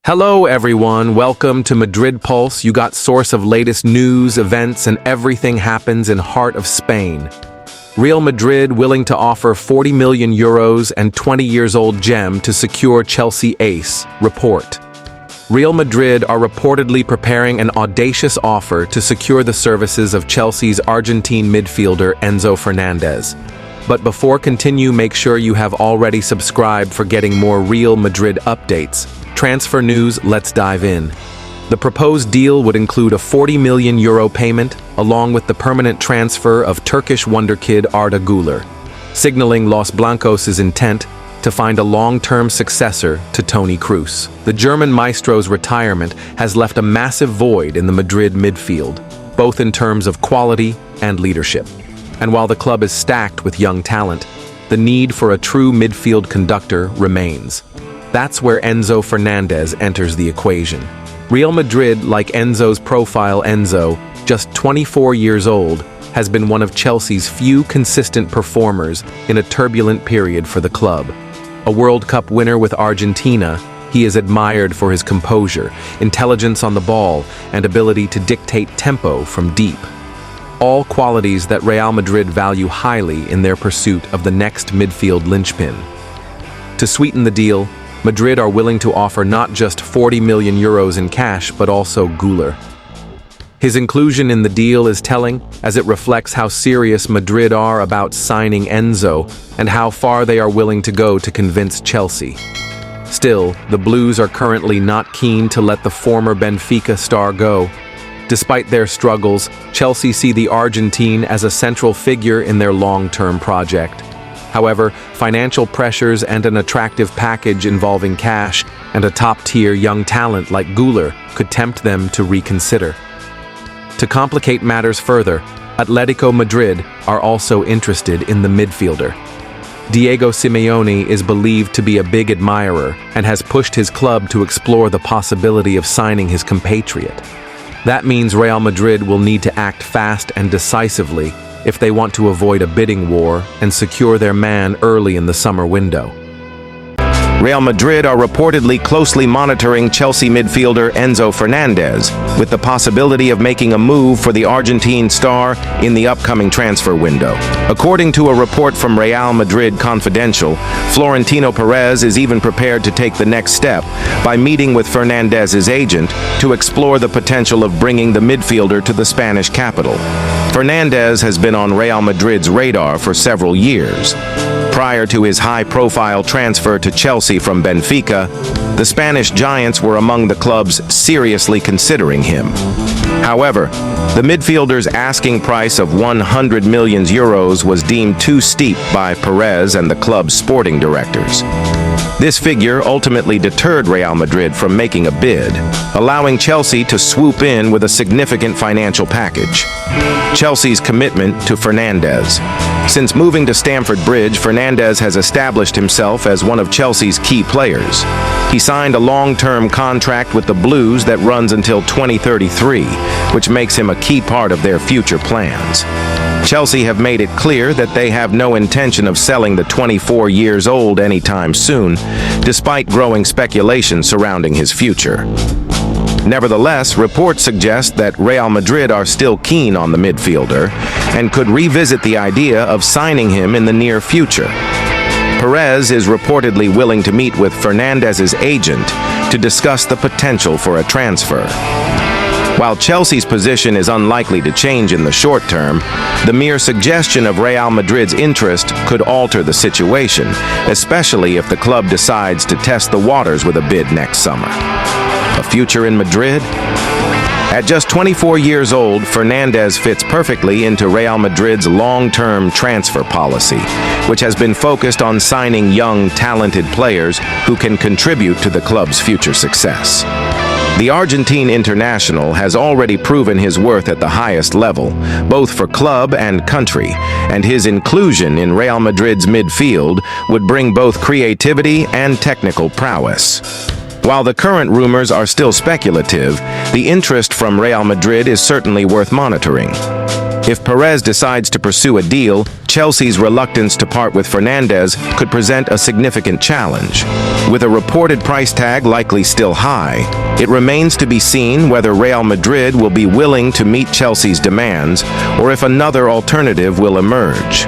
Hello everyone, welcome to Madrid Pulse. You got source of latest news, events, and everything happens in heart of Spain. Real Madrid willing to offer 40 million euros and 20 years old gem to secure Chelsea ace, report. Real Madrid are reportedly preparing an audacious offer to secure the services of Chelsea's Argentine midfielder Enzo Fernandez. But before continue, make sure you have already subscribed for getting more Real Madrid updates. Transfer news, let's dive in. The proposed deal would include a 40 million euro payment, along with the permanent transfer of Turkish wonderkid Arda Güler, signaling Los Blancos' intent to find a long-term successor to Toni Kroos. The German maestro's retirement has left a massive void in the Madrid midfield, both in terms of quality and leadership. And while the club is stacked with young talent, the need for a true midfield conductor remains. That's where Enzo Fernandez enters the equation. Real Madrid, like Enzo's profile Enzo, just 24 years old, has been one of Chelsea's few consistent performers in a turbulent period for the club. A World Cup winner with Argentina, he is admired for his composure, intelligence on the ball, and ability to dictate tempo from deep. All qualities that Real Madrid value highly in their pursuit of the next midfield linchpin. To sweeten the deal, Madrid are willing to offer not just 40 million euros in cash, but also Güler. His inclusion in the deal is telling, as it reflects how serious Madrid are about signing Enzo and how far they are willing to go to convince Chelsea. Still, the Blues are currently not keen to let the former Benfica star go. Despite their struggles, Chelsea see the Argentine as a central figure in their long-term project. However, financial pressures and an attractive package involving cash and a top-tier young talent like Güler could tempt them to reconsider. To complicate matters further, Atletico Madrid are also interested in the midfielder. Diego Simeone is believed to be a big admirer and has pushed his club to explore the possibility of signing his compatriot. That means Real Madrid will need to act fast and decisively if they want to avoid a bidding war and secure their man early in the summer window. Real Madrid are reportedly closely monitoring Chelsea midfielder Enzo Fernandez, with the possibility of making a move for the Argentine star in the upcoming transfer window. According to a report from Real Madrid Confidential, Florentino Perez is even prepared to take the next step by meeting with Fernandez's agent to explore the potential of bringing the midfielder to the Spanish capital. Fernandez has been on Real Madrid's radar for several years. Prior to his high-profile transfer to Chelsea from Benfica, the Spanish Giants were among the clubs seriously considering him. However, the midfielder's asking price of 100 million euros was deemed too steep by Perez and the club's sporting directors. This figure ultimately deterred Real Madrid from making a bid, allowing Chelsea to swoop in with a significant financial package. Chelsea's commitment to Fernandez. Since moving to Stamford Bridge, Fernandez has established himself as one of Chelsea's key players. He signed a long-term contract with the Blues that runs until 2033, which makes him a key part of their future plans. Chelsea have made it clear that they have no intention of selling the 24 years old anytime soon, despite growing speculation surrounding his future. Nevertheless, reports suggest that Real Madrid are still keen on the midfielder and could revisit the idea of signing him in the near future. Perez is reportedly willing to meet with Fernandez's agent to discuss the potential for a transfer. While Chelsea's position is unlikely to change in the short term, the mere suggestion of Real Madrid's interest could alter the situation, especially if the club decides to test the waters with a bid next summer. A future in Madrid? At just 24 years old, Fernandez fits perfectly into Real Madrid's long-term transfer policy, which has been focused on signing young, talented players who can contribute to the club's future success. The Argentine international has already proven his worth at the highest level, both for club and country, and his inclusion in Real Madrid's midfield would bring both creativity and technical prowess. While the current rumors are still speculative, the interest from Real Madrid is certainly worth monitoring. If Perez decides to pursue a deal, Chelsea's reluctance to part with Fernandez could present a significant challenge. With a reported price tag likely still high, it remains to be seen whether Real Madrid will be willing to meet Chelsea's demands or if another alternative will emerge.